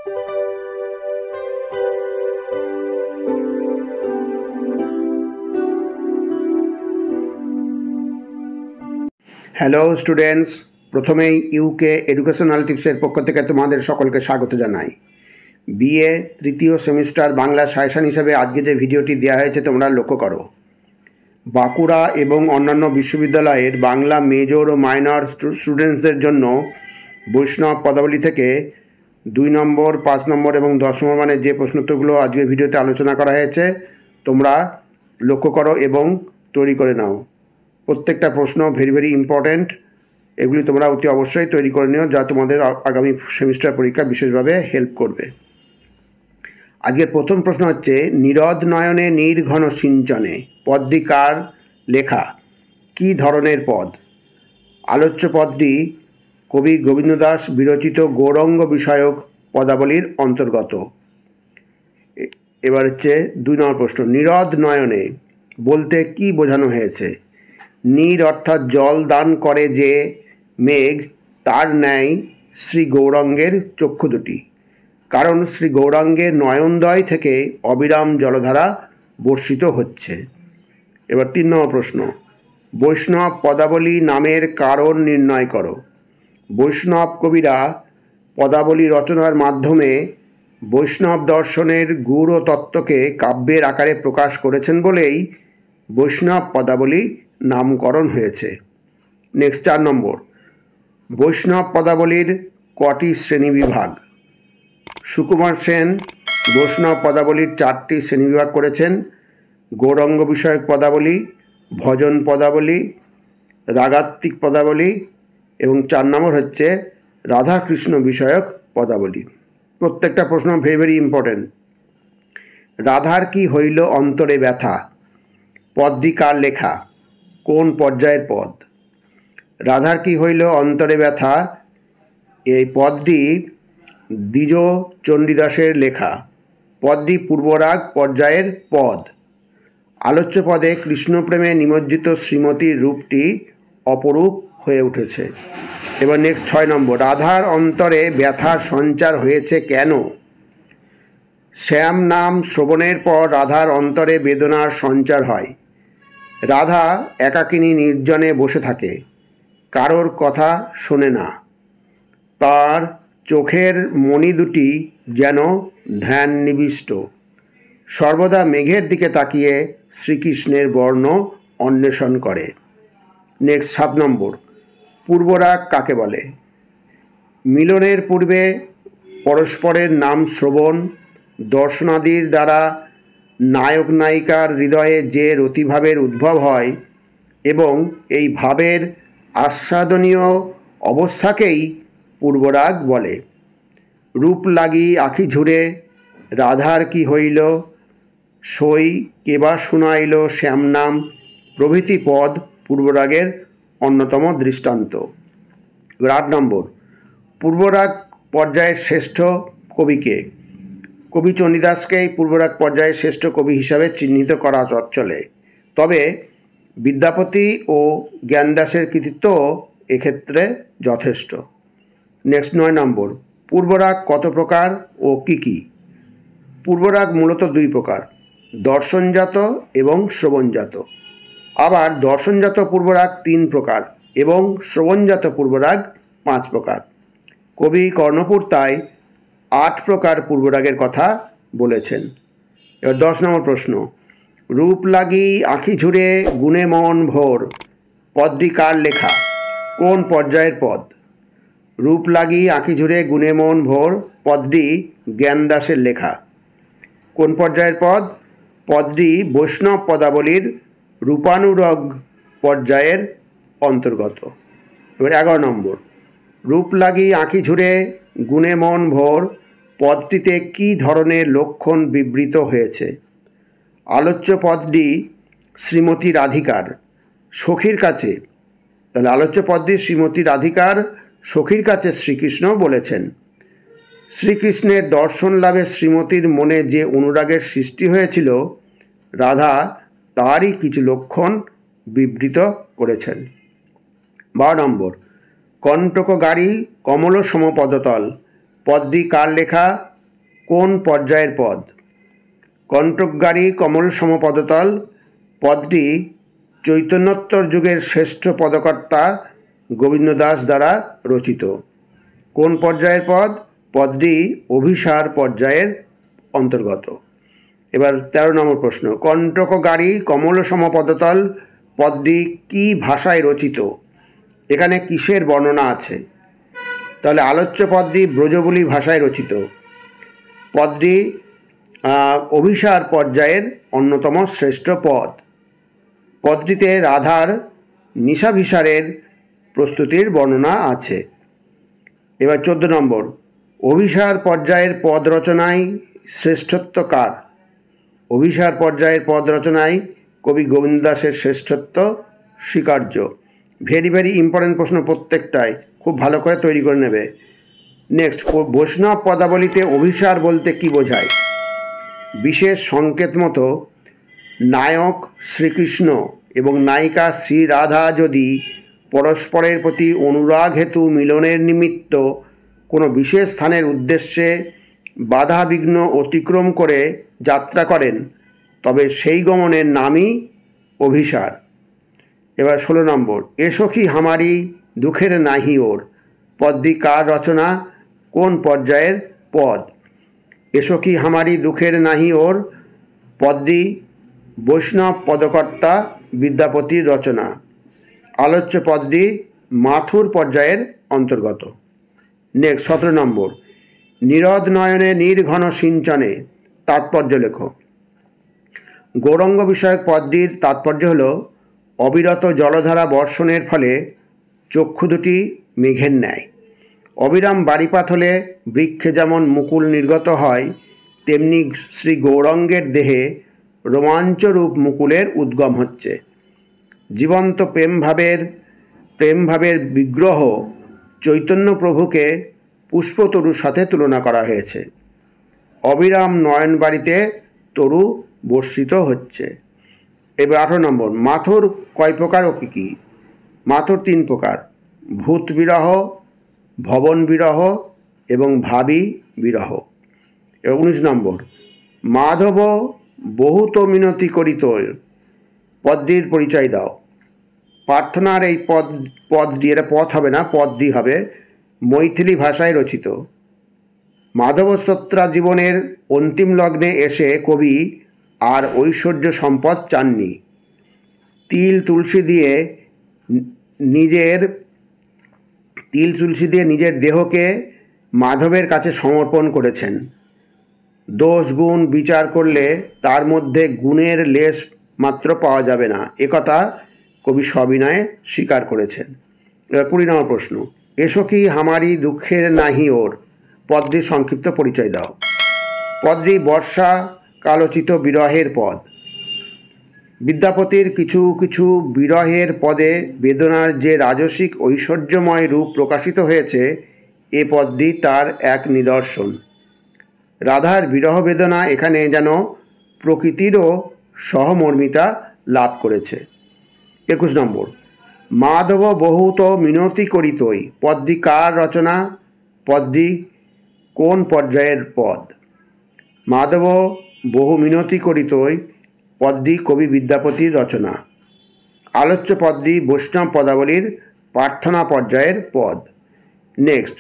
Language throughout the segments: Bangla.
হ্যালো স্টুডেন্টস, প্রথমেই ইউকে এডুকেশনাল টিপসের পক্ষ থেকে তোমাদের সকলকে স্বাগত জানাই। বিএ তৃতীয় সেমিস্টার বাংলা সাজেশন হিসেবে আজকে যে ভিডিওটি দেওয়া হয়েছে তোমরা লক্ষ্য করো। বাঁকুড়া এবং অন্যান্য বিশ্ববিদ্যালয়ের বাংলা মেজর ও মাইনর স্টুডেন্টসদের জন্য বৈষ্ণব পদাবলী থেকে 2 নম্বর, 5 নম্বর এবং 10 নম্বর মানের যে প্রশ্নোত্তরগুলো আজকের ভিডিওতে আলোচনা করা হয়েছে তোমরা লক্ষ্য করো এবং তৈরি করে নাও। প্রত্যেকটা প্রশ্ন ভেরি ইম্পর্ট্যান্ট, এগুলি তোমরা অতি অবশ্যই তৈরি করে নিও, যা তোমাদের আগামী সেমিস্টার পরীক্ষা বিশেষভাবে হেল্প করবে। আজকের প্রথম প্রশ্ন হচ্ছে, নীরদ নয়নে নির্ঘন সিঞ্চনে পদটি কার লেখা? কী ধরনের পদ? আলোচ্য পদটি কবি গোবিন্দ দাস বিরচিত গৌরাঙ্গ বিষয়ক পদাবলীর অন্তর্গত। এবার হচ্ছে 2 নম্বর প্রশ্ন, নীরদ নয়নে বলতে কি বোঝানো হয়েছে? নীর অর্থাৎ জল দান করে যে মেঘ, তার ন্যায় শ্রী গৌরাঙ্গের চক্ষু দুটি, কারণ শ্রী গৌরাঙ্গের নয়নদ্বয় থেকে অবিরাম জলধারা বর্ষিত হচ্ছে। এবার 3 নম্বর প্রশ্ন, বৈষ্ণব পদাবলী নামের কারণ নির্ণয় করো। বৈষ্ণব কবিরা পদাবলী রচনার মাধ্যমে বৈষ্ণব দর্শনের গূঢ় তত্ত্বকে কাব্যের আকারে প্রকাশ করেছেন বলেই বৈষ্ণব পদাবলী নামকরণ হয়েছে। নেক্সট 4 নম্বর, বৈষ্ণব পদাবলীর কটি শ্রেণীবিভাগ? সুকুমার সেন বৈষ্ণব পদাবলীর 4টি শ্রেণীবিভাগ করেছেন: গৌরাঙ্গ বিষয়ক পদাবলী, ভজন পদাবলী, রাগাত্মিক পদাবলী এবং 4 নম্বর হচ্ছে রাধাকৃষ্ণ বিষয়ক পদাবলী। প্রত্যেকটা প্রশ্ন ভেরি ইম্পর্টেন্ট। রাধার কি হইল অন্তরে ব্যথা পদটি কার লেখা? কোন পর্যায়ের পদ? রাধার কি হইল অন্তরে ব্যথা এই পদটি দ্বিজ চণ্ডীদাসের লেখা। পদটি পূর্বরাগ পর্যায়ের পদ। আলোচ্য পদে কৃষ্ণপ্রেমে নিমজ্জিত শ্রীমতীর রূপটি অপরূপ হয়ে উঠেছে। এবার নেক্সট 6 নম্বর, রাধার অন্তরে ব্যথার সঞ্চার হয়েছে কেন? শ্যাম নাম শ্রবণের পর রাধার অন্তরে বেদনার সঞ্চার হয়। রাধা একাকিনী নির্জনে বসে থাকে, কারোর কথা শোনে না। তার চোখের মণি দুটি যেন ধ্যান নিবিষ্ট, সর্বদা মেঘের দিকে তাকিয়ে শ্রীকৃষ্ণের বর্ণ অন্বেষণ করে। নেক্সট 7 নম্বর, পূর্বরাগ কাকে বলে? মিলনের পূর্বে পরস্পরের নাম শ্রবণ দর্শনাদির দ্বারা নায়ক নায়িকার হৃদয়ে যে রতিভাবের উদ্ভব হয় এবং এই ভাবের আস্বাদনীয় অবস্থাকেই পূর্বরাগ বলে। রূপ লাগি আখি ঝুরে রাধার কি হইল, সই কেবা শুনাইল শ্যাম নাম প্রভৃতি পদ পূর্বরাগের অন্যতম দৃষ্টান্ত। 8 নম্বর, পূর্বরাগ পর্যায়ের শ্রেষ্ঠ কবিকে? কবি চণ্ডীদাসকেই পূর্বরাগ পর্যায়ের শ্রেষ্ঠ কবি হিসাবে চিহ্নিত করা চলে, তবে বিদ্যাপতি ও জ্ঞানদাসের কৃতিত্ব এক্ষেত্রে যথেষ্ট। নেক্সট 9 নম্বর, পূর্বরাগ কত প্রকার ও কী কী? পূর্বরাগ মূলত 2 প্রকার, দর্শনজাত এবং শ্রবণজাত। আবার দর্শনজাত পূর্বরাগ 3 প্রকার এবং শ্রবণজাত পূর্বরাগ 5 প্রকার। কবি কর্ণপুর তাই 8 প্রকার পূর্বরাগের কথা বলেছেন। এবার 10 নম্বর প্রশ্ন, রূপ লাগি আঁখি ঝুরে গুণে মন ভোর পদটি কার লেখা? কোন পর্যায়ের পদ? রূপ লাগি আঁখি ঝুরে গুণে মন ভোর পদটি জ্ঞানদাসের লেখা। কোন পর্যায়ের পদ? পদটি বৈষ্ণব পদাবলীর রূপানুরাগ পর্যায়ের অন্তর্গত। এবার 11 নম্বর, রূপ লাগি আঁখি ঝুরে গুণে মন ভোর পদটিতে কী ধরনের লক্ষণ বিবৃত হয়েছে? আলোচ্য পদটি শ্রীমতী রাধিকার সখীর কাছে, তাহলে আলোচ্য পদটি শ্রীমতী রাধিকার সখীর কাছে শ্রীকৃষ্ণ বলেছেন। শ্রীকৃষ্ণের দর্শন লাভে শ্রীমতীর মনে যে অনুরাগের সৃষ্টি হয়েছিল, রাধা তারই কিছু লক্ষণ বিবৃত করেছেন। 12 নম্বর, কণ্টক গাড়ি কমল সমপদতল পদটি কার লেখা? কোন পর্যায়ের পদ? কণ্টকগারী কমল সমপদতল পদটি চৈতন্যোত্তর যুগের শ্রেষ্ঠ পদকর্তা গোবিন্দ দাস দ্বারা রচিত। কোন পর্যায়ের পদ? পদটি অভিসার পর্যায়ের অন্তর্গত। এবার 13 নম্বর প্রশ্ন, কণ্টকগারী কমল সমপদতল পদটি কি ভাষায় রচিত? এখানে কিসের বর্ণনা আছে? তাহলে আলোচ্য পদটি ব্রজবুলি ভাষায় রচিত। পদটি অভিসার পর্যায়ের অন্যতম শ্রেষ্ঠ পদ। পদটিতে রাধার নিশাভিসারের প্রস্তুতির বর্ণনা আছে। এবার 14 নম্বর, অভিসার পর্যায়ের পদ রচনায় শ্রেষ্ঠত্ব কার? অভিসার পর্যায়ের পদ রচনায় কবি গোবিন্দ দাসের শ্রেষ্ঠত্ব স্বীকার্য। ভেরি ভেরি ইম্পর্টেন্ট প্রশ্ন, প্রত্যেকটাই খুব ভালো করে তৈরি করে নেবে। নেক্সট, বৈষ্ণব পদাবলিতে অভিসার বলতে কি বোঝায়? বিশেষ সংকেত মতো নায়ক শ্রীকৃষ্ণ এবং নায়িকা শ্রী রাধা যদি পরস্পরের প্রতি অনুরাগ হেতু মিলনের নিমিত্ত কোনো বিশেষ স্থানের উদ্দেশ্যে বাধা বিঘ্ন অতিক্রম করে যাত্রা করেন, তবে সেই গমনের নামই অভিসার। এবার 16 নম্বর, এ সখী হামারি দুঃখের নাহি ওর পদটি কার রচনা? কোন পর্যায়ের পদ? এ সখী হামারি দুঃখের নাহি ওর পদটি বৈষ্ণব পদকর্তা বিদ্যাপতির রচনা। আলোচ্য পদটি মাথুর পর্যায়ের অন্তর্গত। নেক্সট 17 নম্বর, নীরদ নয়নে নির্ঘন সিঞ্চনে তাৎপর্য লেখ। গৌরাঙ্গ বিষয়ক পদটির তাৎপর্য হল অবিরত জলধারা বর্ষণের ফলে চক্ষু দুটি মেঘের ন্যায়। অবিরাম বাড়িপাত হলে বৃক্ষে যেমন মুকুল নির্গত হয়, তেমনি শ্রী গৌরাঙ্গের দেহে রোমাঞ্চরূপ মুকুলের উদ্গম হচ্ছে। জীবন্ত প্রেমভাবের বিগ্রহ চৈতন্য প্রভুকে পুষ্পতরুর সাথে তুলনা করা হয়েছে। অবিরাম নয়নবাড়িতে তরু বর্ষিত হচ্ছে। এবার 18 নম্বর, মাথুর কয় প্রকার ও কী কী? মাথুর 3 প্রকার, ভূত বিরহ, ভবন বিরহ এবং ভাবী বিরহ। এবং 19 নম্বর, মাধব বহুত মিনতি করিত পদটির পরিচয় দাও। প্রার্থনার এই পদটি, এটা পথ হবে না, পদটি হবে মৈথিলী ভাষায় রচিত। মাধব স্তোত্রা জীবনের অন্তিম লগ্নে এসে কবি আর ঐশ্বর্য সম্পদ চাননি। তিল তুলসী দিয়ে নিজের দেহকে মাধবের কাছে সমর্পণ করেছেন। দোষ গুণ বিচার করলে তার মধ্যে গুণের লেশ মাত্র পাওয়া যাবে না, একথা কবি সবিনয়ে স্বীকার করেছেন। এবার 20 নম্বর প্রশ্ন, এসো কি হামারি দুঃখের নাহি ওর পদটির সংক্ষিপ্ত পরিচয় দাও। পদটি বর্ষা কালোচিত বিরহের পদ। বিদ্যাপতির কিছু কিছু বিরহের পদে বেদনার যে রাজসিক ঐশ্বর্যময় রূপ প্রকাশিত হয়েছে, এ পদটি তার এক নিদর্শন। রাধার বিরহ বেদনা এখানে যেন প্রকৃতিরও সহমর্মিতা লাভ করেছে। 21 নম্বর, মাধব বহুত মিনতি করিতই পদটি কার রচনা? পদটি কোন পর্যায়ের পদ? মাধব বহু মিনতি করিতই পদটি কবি বিদ্যাপতির রচনা। আলোচ্য পদটি বৈষ্ণব পদাবলীর প্রার্থনা পর্যায়ের পদ। নেক্সট,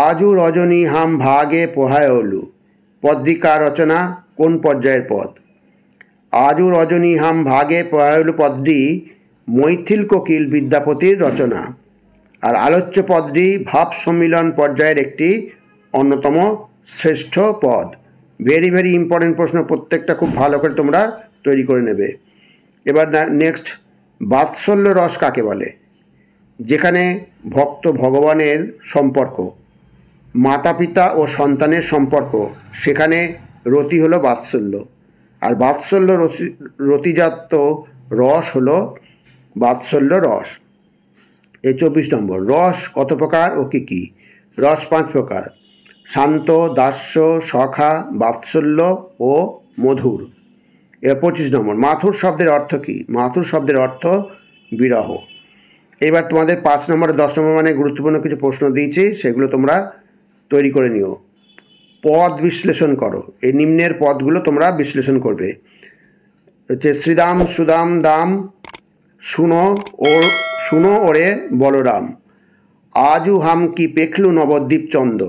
আজু রজনী হাম ভাগে পোহায়লু পদটি কার রচনা? কোন পর্যায়ের পদ? আজু রজনী হাম ভাগে পোহায়লু পদটি মৈথিল কোকিল বিদ্যাপতির রচনা। আর আলোচ্য পদটি ভাব সম্মিলন পর্যায়ের একটি অন্যতম শ্রেষ্ঠ পদ। ভেরি ভেরি ইম্পর্টেন্ট প্রশ্ন, প্রত্যেকটা খুব ভালো করে তোমরা তৈরি করে নেবে। এবার নেক্সট, বাৎসল্য রস কাকে বলে? যেখানে ভক্ত ভগবানের সম্পর্ক, মাতা পিতা ও সন্তানের সম্পর্ক, সেখানে রতি হলো বাৎসল্য। আর বাৎসল্য রতিজাত রস হলো বাৎসল্য রস। এই 24 নম্বর, রস কত প্রকার ও কী কী? রস 5 প্রকার, শান্ত, দাস্য, সখা, বাৎসল্য ও মধুর। এবার 25 নম্বর, মাথুর শব্দের অর্থ কী? মাথুর শব্দের অর্থ বিরহ। এবার তোমাদের 5 নম্বর 10 নম্বর মানে গুরুত্বপূর্ণ কিছু প্রশ্ন দিয়েছি, সেগুলো তোমরা তৈরি করে নিও। পদ বিশ্লেষণ করো। এই নিম্নের পদগুলো তোমরা বিশ্লেষণ করবে। হচ্ছে শ্রীদাম সুদাম দাম শুনো ওরে বলরাম, আজু হাম কি পেখলু নবদ্বীপ চন্দ,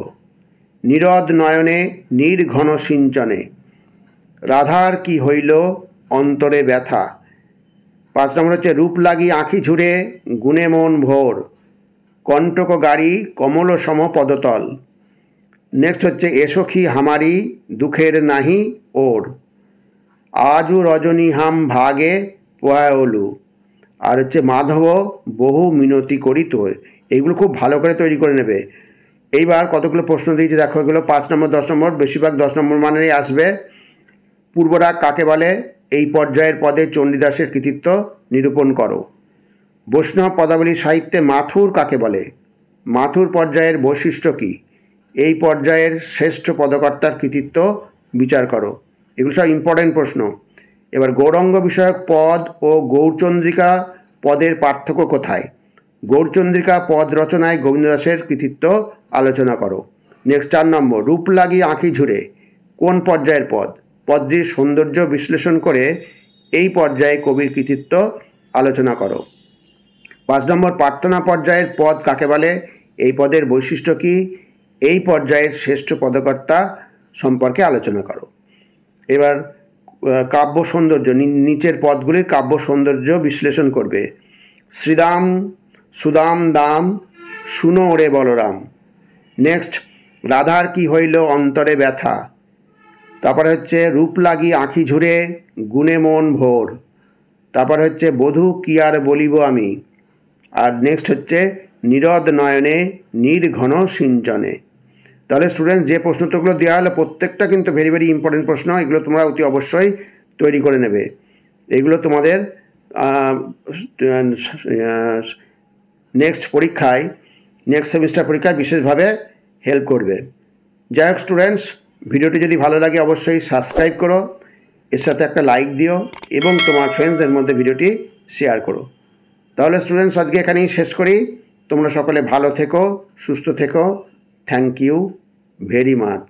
নীরদ নয়নে নির্ঘন সিঞ্চনে, রাধার কি হইল অন্তরে ব্যথা। 5 নম্বর হচ্ছে রূপ লাগি আঁখি ঝুরে গুণে মন ভোর, কণ্টক গাড়ি কমল সম পদতল। নেক্সট হচ্ছে এসখী হামারি দুঃখের নাহি ওর, আজু রজনী হাম ভাগে পোয়ালু। আর হচ্ছে মাধব বহু মিনতি করি তোর। এইগুলো খুব ভালো করে তৈরি করে নেবে। এইবার কতগুলো প্রশ্ন দিয়েছে দেখো, এগুলো 5 নম্বর 10 নম্বর, বেশিরভাগ 10 নম্বর মানেরই আসবে। পূর্বরাগ কাকে বলে? এই পর্যায়ের পদে চণ্ডীদাসের কৃতিত্ব নিরূপণ করো। বৈষ্ণব পদাবলী সাহিত্যে মাথুর কাকে বলে? মাথুর পর্যায়ের বৈশিষ্ট্য কী? এই পর্যায়ের শ্রেষ্ঠ পদকর্তার কৃতিত্ব বিচার করো। এগুলো সব ইম্পর্টেন্ট প্রশ্ন। এবার গৌরাঙ্গ বিষয়ক পদ ও গৌরচন্দ্রিকা পদের পার্থক্য কোথায়? গৌরচন্দ্রিকা পদ রচনায় গোবিন্দদাসের কৃতিত্ব আলোচনা করো। নেক্সট 4 নম্বর, রূপ লাগি আঁখি ঝুরে কোন পর্যায়ের পদ? পদটির সৌন্দর্য বিশ্লেষণ করে এই পর্যায়ে কবির কৃতিত্ব আলোচনা করো। 5 নম্বর, প্রার্থনা পর্যায়ের পদ কাকে বলে? এই পদের বৈশিষ্ট্য কী? এই পর্যায়ের শ্রেষ্ঠ পদকর্তা সম্পর্কে আলোচনা করো। এবার কাব্য সৌন্দর্য, নিচের পদগুলির কাব্য সৌন্দর্য বিশ্লেষণ করবে। শ্রীদাম সুদাম দাম শুনো ওরে বলরাম। নেক্সট, রাধার কি হইল অন্তরে ব্যথা। তারপরে হচ্ছে রূপ লাগি আঁখি ঝুরে গুণে মন ভোর। তারপরে হচ্ছে বধূ কি আর বলিব আমি। আর নেক্সট হচ্ছে নীরদ নয়নে নির্ঘন সিঞ্চনে। তাহলে স্টুডেন্টস, যে প্রশ্নোত্তরগুলো দেওয়া হলো প্রত্যেকটা কিন্তু ভেরি ভেরি ইম্পর্টেন্ট প্রশ্ন। এগুলো তোমরা অতি অবশ্যই তৈরি করে নেবে। এগুলো তোমাদের নেক্সট পরীক্ষায়, নেক্সট সেমিস্টার পরীক্ষায় বিশেষভাবে হেল্প করবে। যাই হোক স্টুডেন্টস, ভিডিওটি যদি ভালো লাগে অবশ্যই সাবস্ক্রাইব করো, এর সাথে একটা লাইক দিও এবং তোমার ফ্রেন্ডসদের মধ্যে ভিডিওটি শেয়ার করো। তাহলে স্টুডেন্টস, আজকে এখানেই শেষ করি। তোমরা সকলে ভালো থেকো, সুস্থ থেকো। Thank you very much.